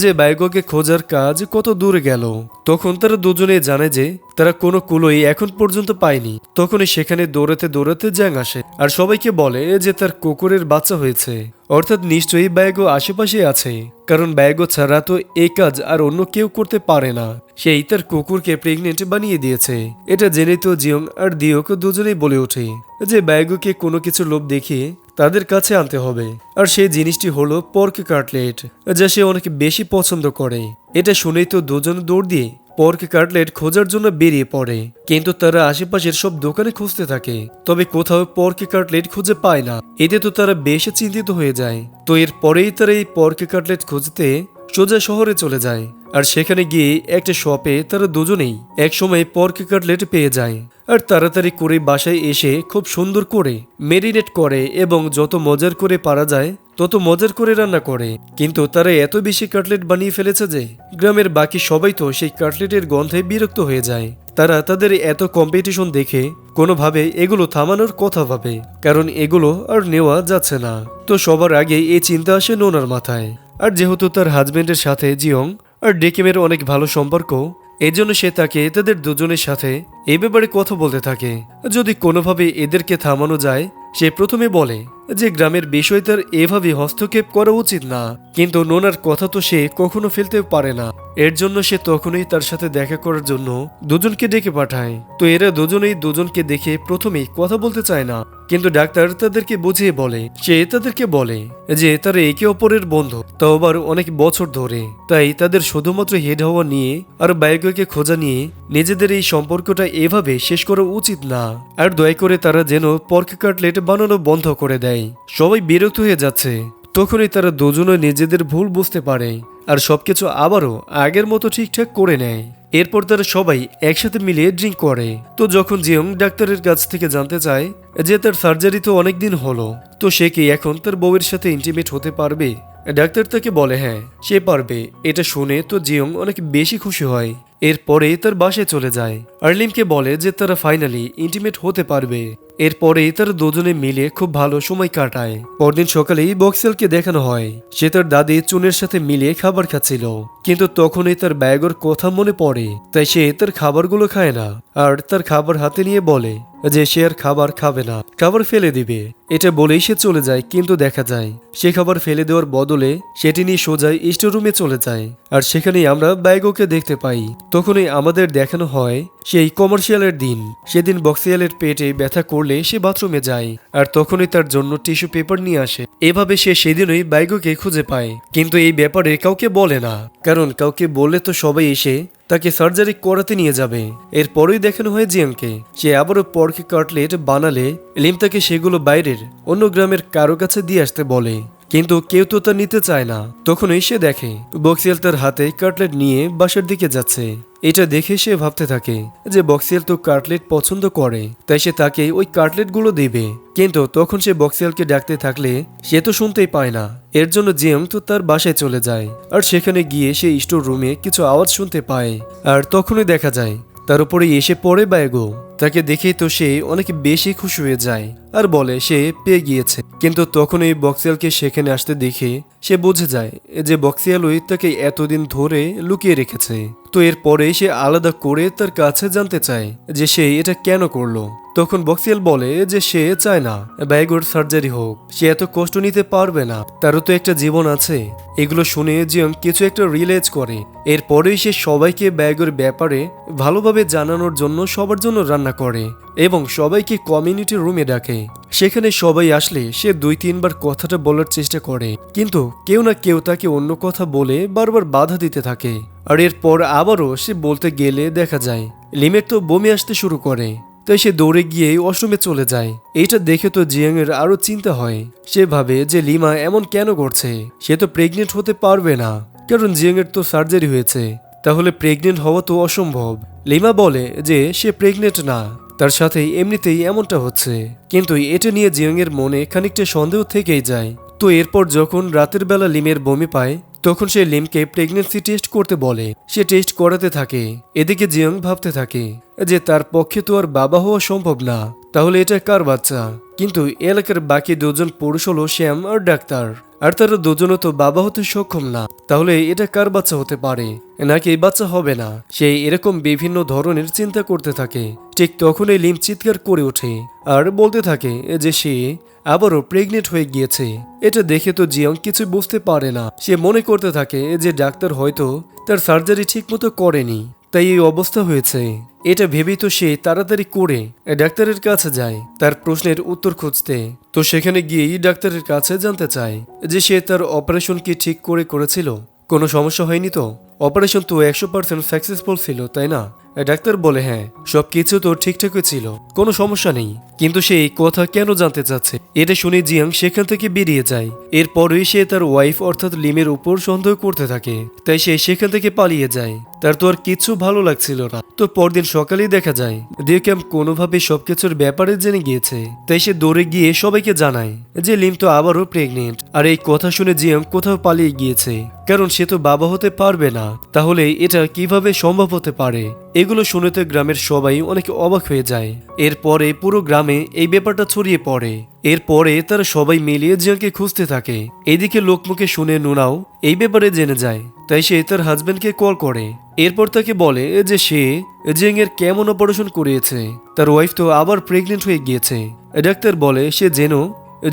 যে বায়োগোকে খোঁজার কাজ কত দূরে গেল। তখন তারা দুজনে জানে যে তারা কোনো কুলোই এখন পর্যন্ত পায়নি। তখনই সেখানে দৌড়াতে দৌড়াতে জ্যাং আসে আর সবাইকে বলে যে তার কুকুরের বাচ্চা হয়েছে, অর্থাৎ নিশ্চয়ই বায়োগো আশেপাশে আছে, কারণ বায়োগো ছাড়া তো এই কাজ আর অন্য কেউ করতে পারে না। সেই তার কুকুরকে প্রেগনেন্ট বানিয়ে দিয়েছে। এটা জেনে তো জিয়ং আর দিয়ক দুজনেই বলে ওঠে যে বায়োগোকে কোনো কিছু লোভ দেখিয়ে তাদের কাছে আনতে হবে। আর সেই জিনিসটি হলো পর্ক কাটলেট, যা সে অনেক বেশি পছন্দ করে। এটা শুনেই তো দুজন দৌড় দিয়ে পর্ক কাটলেট খোঁজার জন্য বেরিয়ে পড়ে, কিন্তু তারা আশেপাশের সব দোকানে খুঁজতে থাকে, তবে কোথাও পর্ক কাটলেট খুঁজে পায় না। এতে তো তারা বেশ চিন্তিত হয়ে যায়। তো এর পরেই তারা এই পর্ক কাটলেট খুঁজতে সোজা শহরে চলে যায়। আর সেখানে গিয়ে একটা শপে তারা দুজনেই একসময় পর্ক কাটলেট পেয়ে যায়। আর তাড়াতাড়ি করে বাসায় এসে খুব সুন্দর করে মেরিনেট করে এবং যত মজার করে পারা যায় তত মজার করে রান্না করে। কিন্তু তারা এত বেশি কাটলেট বানিয়ে ফেলেছে যে গ্রামের বাকি সবাই তো সেই কাটলেটের গন্ধে বিরক্ত হয়ে যায়। তারা তাদের এত কম্পিটিশন দেখে কোনোভাবে এগুলো থামানোর কথা ভাবে, কারণ এগুলো আর নেওয়া যাচ্ছে না। তো সবার আগে এই চিন্তা আসে নোনার মাথায়। আর যেহেতু তার হাজবেন্ডের সাথে জিয়ং আর ডেকিমের অনেক ভালো সম্পর্ক, এজন্য সে তাকে তাদের দুজনের সাথে এই ব্যাপারে কথা বলতে থাকে। যদি কোনোভাবে এদেরকে থামানো যায়, সে প্রথমে বলে যে গ্রামের বিষয় তার এভাবে হস্তক্ষেপ করা উচিত না, কিন্তু নোনার কথা তো সে কখনো ফেলতে পারে না। এর জন্য সে তখনই তার সাথে দেখা করার জন্য দুজনকে ডেকে পাঠায়। তো এরা দুজনেই দুজনকে দেখে প্রথমেই কথা বলতে চায় না, কিন্তু ডাক্তার তাদেরকে বুঝিয়ে বলে, সে তাদেরকে বলে যে তারা একে অপরের বন্ধু, তাও আবার অনেক বছর ধরে। তাই তাদের শুধুমাত্র হেড হওয়া নিয়ে আর বায়োগোকে খোঁজা নিয়ে নিজেদের এই সম্পর্কটা এভাবে শেষ করা উচিত না। আর দয়া করে তারা যেন পর্ক কাটলেট বানানো বন্ধ করে দেয়। সবাই বিরক্ত হয়ে যাচ্ছে। তখনই তারা দুজনে নিজেদের ভুল বুঝতে পারে আর সবকিছু আবারও আগের মতো ঠিকঠাক করে নেয়। এরপর তারা সবাই একসাথে মিলে ড্রিঙ্ক করে। তো যখন জিয়ং ডাক্তারের কাছ থেকে জানতে চায় যে তার সার্জারি তো অনেকদিন হলো, তো সে কি এখন তার বউয়ের সাথে ইন্টিমেট হতে পারবে, ডাক্তার তাকে বলে হ্যাঁ সে পারবে। এটা শুনে তো জিয়ং অনেক বেশি খুশি হয়। এরপরে তার বাসায় চলে যায় আর লিমকে বলে যে তারা ফাইনালি ইন্টিমেট হতে পারবে। এরপরেই তারা দুজনে মিলে খুব ভালো সময় কাটায়। পরদিন সকালেই বক্সেলকে দেখানো হয় সে তার দাদি চুনের সাথে মিলে খাবার খাচ্ছিল, কিন্তু তখনই তার ব্যাগের কথা মনে পড়ে, তাই সে তার খাবারগুলো খায় না আর তার খাবার হাতে নিয়ে বলে যে সে আর খাবার খাবে না, খাবার ফেলে দিবে। এটা বলেই সে চলে যায়, কিন্তু দেখা যায় সে খাবার ফেলে দেওয়ার বদলে সেটি নিয়ে সোজা স্টোর রুমে চলে যায়। আর সেখানেই আমরা ব্যাগোকে দেখতে পাই। তখনই আমাদের দেখানো হয় সেই কমার্শিয়ালের দিন। সেদিন বক্সিয়ালের পেটে ব্যথা করলে সে বাথরুমে যায় আর তখনই তার জন্য টিস্যু পেপার নিয়ে আসে। এভাবে সে সেদিনই বাইগোকে খুঁজে পায়, কিন্তু এই ব্যাপারে কাউকে বলে না, কারণ কাউকে বললে তো সবাই এসে তাকে সার্জারি করাতে নিয়ে যাবে। এরপরই দেখানো হয় জিয়াংকে সে আবারও পর্ক কাটলেট বানালে লিম তাকে সেগুলো বাইরের অন্য গ্রামের কারো কাছে দিয়ে আসতে বলে, কিন্তু কেউ তো তা নিতে চায় না। তখনই সে দেখে বক্সিয়াল তার হাতে কাটলেট নিয়ে বাসার দিকে যাচ্ছে। এটা দেখে সে ভাবতে থাকে যে বক্সিয়াল তো কাটলেট পছন্দ করে, তাই সে তাকে ওই কাটলেটগুলো দেবে। কিন্তু তখন সে বক্সিয়ালকে ডাকতে থাকলে সে তো শুনতেই পায় না। এর জন্য জিয়ং তো তার বাসায় চলে যায় আর সেখানে গিয়ে সে স্টোর রুমে কিছু আওয়াজ শুনতে পায় আর তখনই দেখা যায় তার উপরে এসে পড়ে ব্যাগো। তাকে দেখেই তো সে অনেক বেশি খুশি হয়ে যায় আর বলে সে পেয়ে গিয়েছে। কিন্তু তখন এই বক্সিয়ালকে সেখানে আসতে দেখে সে বুঝে যায় যে বক্সিয়ালই তাকে এতদিন ধরে লুকিয়ে রেখেছে। তো এরপরে সে আলাদা করে তার কাছে জানতে চায় যে সে এটা কেন করলো। তখন বক্সিয়াল বলে যে সে চায় না ব্যাগোর সার্জারি হোক, সে এত কষ্ট নিতে পারবে না, তারও তো একটা জীবন আছে। এগুলো শুনে জিয়ং কিছু একটা রিয়েলাইজ করে। এরপরেই সে সবাইকে ব্যাগের ব্যাপারে ভালোভাবে জানানোর জন্য সবার জন্য রান্না করে এবং সবাইকে কমিউনিটি রুমে ডাকে। সেখানে সবাই আসলে সে 2-3 বার কথাটা বলার চেষ্টা করে, কিন্তু কেউ না কেউ তাকে অন্য কথা বলে বারবার বাধা দিতে থাকে। আর এরপর আবারও সে বলতে গেলে দেখা যায় লিমের তো বমি আসতে শুরু করে, তাই সে দৌড়ে গিয়ে ওয়াশরুমে চলে যায়। এইটা দেখে তো জিয়াং এর আরো চিন্তা হয়। সে ভাবে যে লিমা এমন কেন করছে, সে তো প্রেগনেন্ট হতে পারবে না, কারণ জিয়াং এর তো সার্জারি হয়েছে, তাহলে প্রেগনেন্ট হওয়া তো অসম্ভব। লিমা বলে যে সে প্রেগনেন্ট না, তার সাথে এমনিতেই এমনটা হচ্ছে। কিন্তু এটা নিয়ে জিয়াং এর মনে খানিকটা সন্দেহ থেকেই যায়। তো এরপর যখন রাতের বেলা লিমের বমি পায় তখন সে লিমকে প্রেগনেন্সি টেস্ট করতে বলে। সে টেস্ট করাতে থাকে। এদিকে জিয়ং ভাবতে থাকে যে তার পক্ষে তো আর বাবা হওয়া সম্ভব না, তাহলে এটা কার বাচ্চা। কিন্তু এলাকার বাকি দুজন পুরুষ হলো শ্যাম আর ডাক্তার, আর তারা দুজনও তো বাবা হতে সক্ষম না, তাহলে এটা কার বাচ্চা হতে পারে, নাকি বাচ্চা হবে না। সে এরকম বিভিন্ন ধরনের চিন্তা করতে থাকে। ঠিক তখনই লিম চিৎকার করে ওঠে আর বলতে থাকে যে সে আবারও প্রেগনেন্ট হয়ে গিয়েছে। এটা দেখে তো জিয়ং কিছু বুঝতে পারে না। সে মনে করতে থাকে যে ডাক্তার হয়তো তার সার্জারি ঠিকমতো করেনি, তাই এই অবস্থা হয়েছে। এটা ভেবেই তো সে তাড়াতাড়ি করে ডাক্তারের কাছে যায় তার প্রশ্নের উত্তর খুঁজতে। তো সেখানে গিয়েই ডাক্তারের কাছে জানতে চায় যে সে তার অপারেশন কি ঠিক করে করেছিল, কোনো সমস্যা হয়নি তো, অপারেশন তো 100% সাকসেসফুল ছিল তাই না। ডাক্তার বলে হ্যাঁ সবকিছু তো ঠিকঠাকই ছিল, কোনো সমস্যা নেই। কিন্তু সে এই কথা কেন জানতে চাচ্ছে, এটা শুনে জিয়াং সেখান থেকে বেরিয়ে যায়। এরপরই সে তার ওয়াইফ অর্থাৎ লিমের উপর সন্দেহ করতে থাকে, তাই সে সেখান থেকে পালিয়ে যায়। তার তো আর কিছু ভালো লাগছিল না। তো পরদিন সকালেই দেখা যায় দিউক্যাম কোনোভাবে সবকিছুর ব্যাপারে জেনে গিয়েছে, তাই সে দৌড়ে গিয়ে সবাইকে জানায় যে লিম তো আবারও প্রেগনেন্ট। আর এই কথা শুনে জিয়াং কোথাও পালিয়ে গিয়েছে, কারণ সে তো বাবা হতে পারবে না, তাহলে এটা কিভাবে সম্ভব হতে পারে। এগুলো শুনে তো গ্রামের সবাই অনেক অবাক হয়ে যায়। এরপরে পুরো গ্রামে এই ব্যাপারটা ছড়িয়ে পড়ে। এরপরে তারা সবাই মিলিয়ে জিয়াংকে খুঁজতে থাকে। এদিকে লোকমুখে শুনে নুনাও এই ব্যাপারে জেনে যায়, তাই সে তার হাজবেন্ডকে কল করে। এরপর তাকে বলে যে সে জিয়াং এর কেমন অপারেশন করিয়েছে, তার ওয়াইফ তো আবার প্রেগনেন্ট হয়ে গিয়েছে। ডাক্তার বলে সে যেন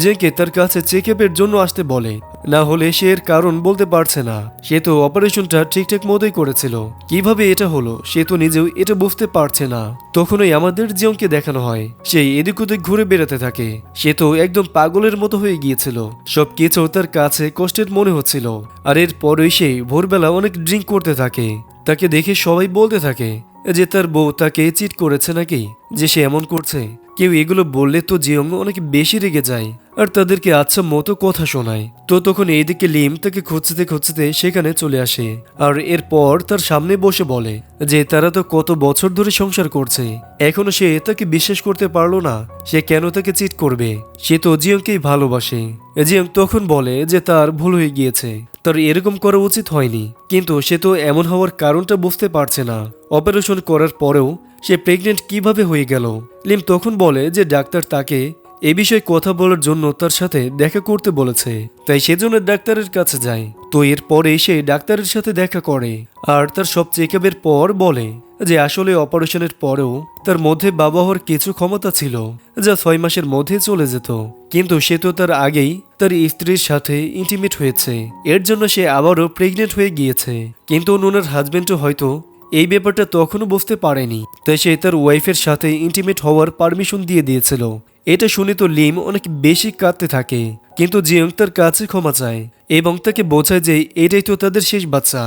জিয়াংকে তার কাছে চেক আপের জন্য আসতে বলে, না হলে সে এর কারণ বলতে পারছে না। সে তো অপারেশনটা ঠিকঠাক মতোই করেছিল, কিভাবে এটা হলো সে তো নিজেও এটা বুঝতে পারছে না। তখনই আমাদের জিয়ংকে দেখানো হয় সে এদিক ওদিক ঘুরে বেড়াতে থাকে। সে তো একদম পাগলের মতো হয়ে গিয়েছিল, সবকিছু তার কাছে কষ্টের মনে হচ্ছিল। আর এরপরই সে ভোরবেলা অনেক ড্রিঙ্ক করতে থাকে। তাকে দেখে সবাই বলতে থাকে যে তার বউ তাকে চিট করেছে নাকি, যে সে এমন করছে। কেউ এগুলো বললে তো জিয়ং অনেক বেশি রেগে যায় আর তাদেরকে আচ্ছা মতো কথা শোনায়। তো তখন এইদিকে লিম তাকে খুঁজতে খুঁজতে সেখানে চলে আসে আর এরপর তার সামনে বসে বলে যে তারা তো কত বছর ধরে সংসার করছে, এখনো সে তাকে বিশ্বাস করতে পারলো না। সে কেন তাকে চিট করবে? সে তো জিয়ংকেই ভালোবাসে। জিয়ং তখন বলে যে তার ভুল হয়ে গিয়েছে, তার এরকম করা উচিত হয়নি। কিন্তু সে তো এমন হওয়ার কারণটা বুঝতে পারছে না। অপারেশন করার পরেও সে প্রেগনেন্ট কিভাবে হয়ে গেল? লিম তখন বলে যে ডাক্তার তাকে এ বিষয়ে কথা বলার জন্য তার সাথে দেখা করতে বলেছে, তাই সেজন্য ডাক্তারের কাছে যায়। তো এরপরে সে ডাক্তারের সাথে দেখা করে আর তার সব চেক আপের পর বলে যে আসলে অপারেশনের পরেও তার মধ্যে বাবা হওয়ার কিছু ক্ষমতা ছিল, যা 6 মাসের মধ্যে চলে যেত। কিন্তু সে তো তার আগেই তার স্ত্রীর সাথে ইন্টিমেট হয়েছে, এর জন্য সে আবারও প্রেগনেন্ট হয়ে গিয়েছে। কিন্তু ওনার হাজবেন্ডও হয়তো এই ব্যাপারটা তখনও বুঝতে পারেনি, তাই সে তার ওয়াইফের সাথে ইন্টিমেট হওয়ার পারমিশন দিয়ে দিয়েছিল। এটা শুনে তো লিম অনেক বেশি কাঁদতে থাকে, কিন্তু জিয়ং তার কাছে ক্ষমা চায় এবং তাকে বোঝায় যে এটাই তো তাদের শেষ বাচ্চা,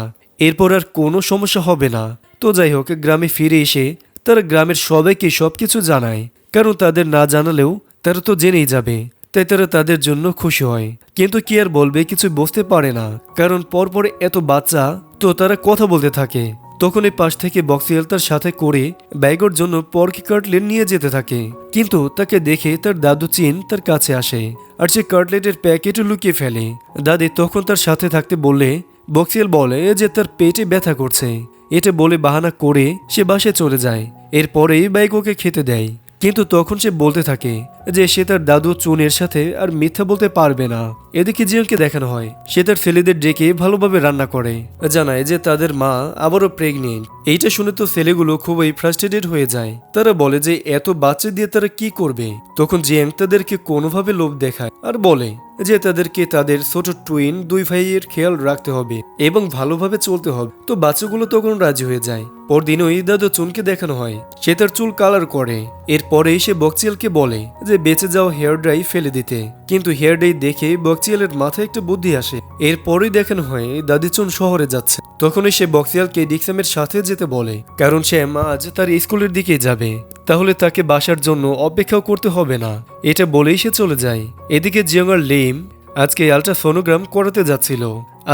এরপর আর কোনো সমস্যা হবে না। তো যাই হোক, গ্রামে ফিরে এসে তারা গ্রামের সবাইকে সবকিছু জানায়, কারণ তাদের না জানালেও তারা তো জেনেই যাবে, তাই তারা তাদের জন্য খুশি হয়। কিন্তু কি আর বলবে, কিছু বুঝতে পারে না, কারণ পরপর এত বাচ্চা, তো তারা কথা বলতে থাকে। তখন এই পাশ থেকে বক্সিয়াল তার সাথে করে ব্যাগর জন্য পর্কি কাটলেট নিয়ে যেতে থাকে, কিন্তু তাকে দেখে তার দাদু চিন তার কাছে আসে আর সে কাটলেটের প্যাকেটও লুকিয়ে ফেলে। দাদি তখন তার সাথে থাকতে বললে বক্সিয়াল বলে যে তার পেটে ব্যথা করছে। এটা বলে বাহানা করে সে বাসায় চলে যায়। এরপরেই বাইক ওকে খেতে দেয়, কিন্তু তখন সে বলতে থাকে যে সে তার দাদু চুনের সাথে আর মিথ্যা বলতে পারবে না। এদিকে জিয়ংকে দেখানো হয় সে তার ছেলেদের ডেকে ভালোভাবে রান্না করে, জানায় যে তাদের মা আবারও প্রেগনেন্ট। এইটা শুনে তো ছেলেগুলো খুবই ফ্রাস্ট্রেটেড হয়ে যায়। তারা বলে যে এত বাচ্চা দিয়ে তারা কি করবে। তখন জিয়ং তাদেরকে কোনোভাবে লোভ দেখায় আর বলে যে তাদেরকে তাদের ছোট টুইন 2 ভাইয়ের খেয়াল রাখতে হবে এবং ভালোভাবে চলতে হবে। তো বাচ্চাগুলো তখন রাজি হয়ে যায়। পরদিন ওই দাদু চুনকে দেখানো হয় সে তার চুল কালার করে। এরপরে সে বকচিয়ালকে বলে যে বেঁচে যাও হেয়ার ড্রাই ফেলে দিতে, কিন্তু হেয়ার ড্রাই দেখে বকচিয়ালের মাথায় একটা বুদ্ধি আসে। এরপরেই দেখানো হয় দাদি চুন শহরে যাচ্ছে। তখনই সে বকচিয়ালকে ডিক্সামের সাথে যেতে বলে, কারণ সে আজ তার স্কুলের দিকে যাবে, তাহলে তাকে বাসার জন্য অপেক্ষাও করতে হবে না। এটা বলেই সে চলে যায়। এদিকে জিয়ং আর লিম আজকে আলট্রাসোনোগ্রাম করাতে যাচ্ছিল,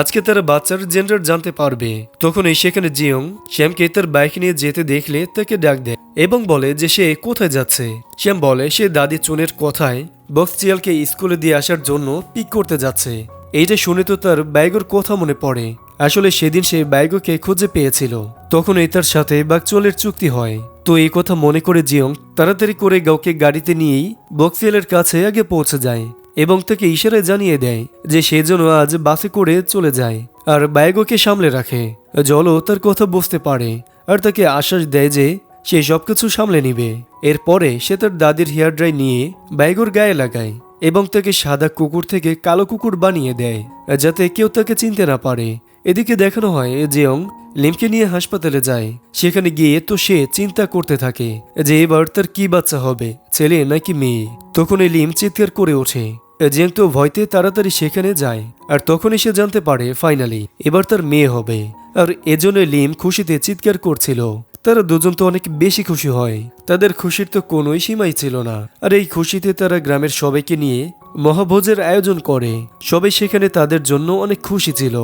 আজকে তারা বাচ্চার জেন্ডার জানতে পারবে। তখনই সেখানে জিয়ং শ্যামকে তার বাইক নিয়ে যেতে দেখলে তাকে ডাক দেয় এবং বলে যে সে কোথায় যাচ্ছে। শ্যাম বলে সে দাদি চুনের কথায় বক্সচিয়ালকে স্কুলে দিয়ে আসার জন্য পিক করতে যাচ্ছে। এইটা শুনে তো তার বাইগোর কথা মনে পড়ে। আসলে সেদিন সে বাইগোকে খুঁজে পেয়েছিল, তখনই তার সাথে বাকচুয়ালের চুক্তি হয়। তো এই কথা মনে করে জিয়ং তাড়াতাড়ি করে গাওকে গাড়িতে নিয়েই বক্সিয়ালের কাছে আগে পৌঁছে যায় এবং তাকে ইশারায় জানিয়ে দেয় যে সে যেন আজ বাসে করে চলে যায় আর বাইগোকে সামলে রাখে। জলও তার কথা বুঝতে পারে আর তাকে আশ্বাস দেয় যে সে সবকিছু সামলে নিবে। এরপরে সে তার দাদির হেয়ার ড্রাই নিয়ে বাইগোর গায়ে লাগায় এবং তাকে সাদা কুকুর থেকে কালো কুকুর বানিয়ে দেয় যাতে কেউ তাকে চিনতে না পারে। এদিকে দেখানো হয় জিয়ং লিমকে নিয়ে হাসপাতালে যায়। সেখানে গিয়ে তো সে চিন্তা করতে থাকে যে এবার তার কি বাচ্চা হবে, ছেলে নাকি মেয়ে। তখনই লিম চিৎকার করে ওঠে। জিয়ং তো ভয়তে তাড়াতাড়ি সেখানে যায় আর তখনই সে জানতে পারে ফাইনালি এবার তার মেয়ে হবে। আর এজন্য লিম খুশিতে চিৎকার করছিল। তারা দুজন তো অনেক বেশি খুশি হয়, তাদের খুশির তো কোনোই সীমাই ছিল না। আর এই খুশিতে তারা গ্রামের সবাইকে নিয়ে মহাভোজের আয়োজন করে। সবাই সেখানে তাদের জন্য অনেক খুশি ছিল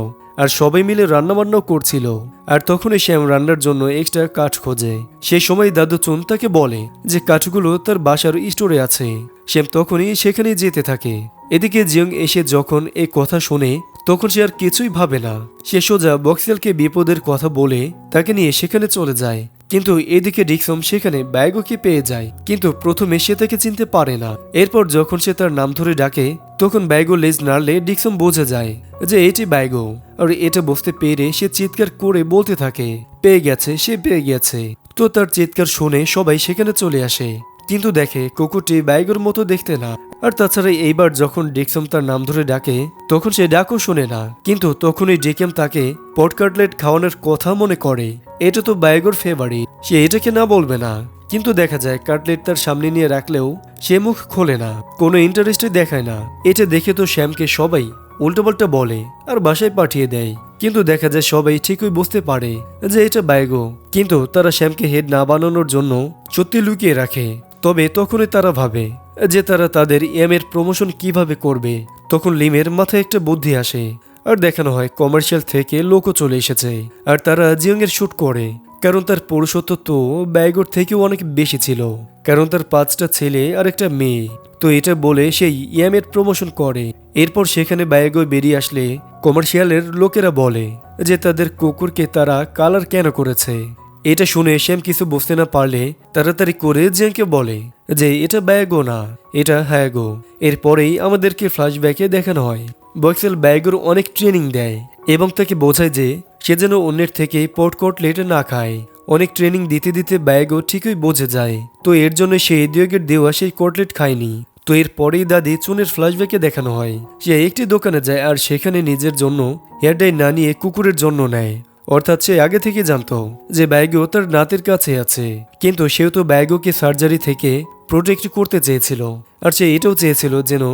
আর সবাই মিলে রান্নাবান্নাও করছিল। আর তখনই শ্যাম রান্নার জন্য এক্সট্রা কাঠ খোঁজে। সেই সময় দাদু চুন তাকে বলে যে কাঠগুলো তার বাসার স্টোরে আছে। শ্যাম তখনই সেখানে যেতে থাকে। এদিকে জিয়ং এসে যখন এই কথা শুনে তখন সে আর কিছুই ভাবে না। সে সোজা বক্সিয়ালকে বিপদের কথা বলে তাকে নিয়ে সেখানে চলে যায়। কিন্তু এদিকে ডিক্সম সেখানে বাইগোকে পেয়ে যায়, কিন্তু প্রথমে সে তাকে চিনতে পারে না। এরপর যখন সে তার নাম ধরে ডাকে তখন বাইগো লেজ নাড়লে ডিক্সম বোঝা যায় যে এটি বাইগো। আর এটা বুঝতে পেরে সে চিৎকার করে বলতে থাকে পেয়ে গেছে, সে পেয়ে গেছে। তো তার চিৎকার শুনে সবাই সেখানে চলে আসে, কিন্তু দেখে কুকুরটি বাইগোর মতো দেখতে না। আর তাছাড়া এইবার যখন ডিক্সম তার নাম ধরে ডাকে তখন সে ডাকও শোনে না। কিন্তু তখনই ডিকেম তাকে পট কাটলেট খাওয়ানোর কথা মনে করে। এটা তো বাইগোর ফেভারিট, সে এটাকে না বলবে না। কিন্তু দেখা যায় কাটলেট তার সামনে নিয়ে রাখলেও সে মুখ খোলে না, কোনো ইন্টারেস্টই দেখায় না। এটা দেখে তো শ্যামকে সবাই উল্টোপাল্টা বলে আর বাসায় পাঠিয়ে দেয়। কিন্তু দেখা যায় সবাই ঠিকই বুঝতে পারে যে এটা বাইগো, কিন্তু তারা শ্যামকে হেড না বানানোর জন্য সত্যি লুকিয়ে রাখে। তবে তখনই তারা ভাবে যে তারা তাদের এর প্রমোশন কিভাবে করবে। তখন লিমের মাথায় একটা বুদ্ধি আসে, আর দেখানো হয় কমার্শিয়াল থেকে লোকও চলে এসেছে, আর তারা জিয়ংয়ের শ্যুট করে, কারণ তার পুরুষত্ব তো ব্যাগর থেকেও অনেক বেশি ছিল, কারণ তার 5টা ছেলে আর একটা মেয়ে। তো এটা বলে সেই এর প্রমোশন করে। এরপর সেখানে ব্যাগো বেরিয়ে আসলে কমার্শিয়ালের লোকেরা বলে যে তাদের কুকুরকে তারা কালার কেন করেছে। এটা শুনে শ্যাম কিছু বুঝতে না পারলে তাড়াতাড়ি করে জিয়াংকে বলে যে এটা ব্যাগো না, এটা হ্যাগো। এরপরেই আমাদেরকে ফ্ল্যাশব্যাকে দেখানো হয় বক্সেল ব্যাগোর অনেক ট্রেনিং দেয় এবং তাকে বোঝায় যে সে যেন অন্যের থেকে পট কটলেট না খায়। অনেক ট্রেনিং দিতে দিতে ব্যাগও ঠিকই বোঝে যায়, তো এর জন্য সে দিয়গের দেওয়া সেই কটলেট খায়নি। তো এরপরেই দাদি চুনের ফ্ল্যাশব্যাকে দেখানো হয় সে একটি দোকানে যায় আর সেখানে নিজের জন্য হেয়ার ডাই না নিয়ে কুকুরের জন্য নেয়। অর্থাৎ সে আগে থেকে জানতো যে ব্যাগও তার নাতের কাছে আছে, কিন্তু সেও তো ব্যাগোকে সার্জারি থেকে প্রোটেক্ট করতে চেয়েছিল, আর সে এটাও চেয়েছিল যেন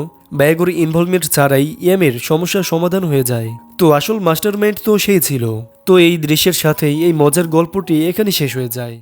ব্যাগোর ইনভলভমেন্ট ছাড়াই এর সমস্যার সমাধান হয়ে যায়। তো আসল মাস্টারমাইন্ড তো সেই ছিল। তো এই দৃশ্যের সাথেই এই মজার গল্পটি এখানে শেষ হয়ে যায়।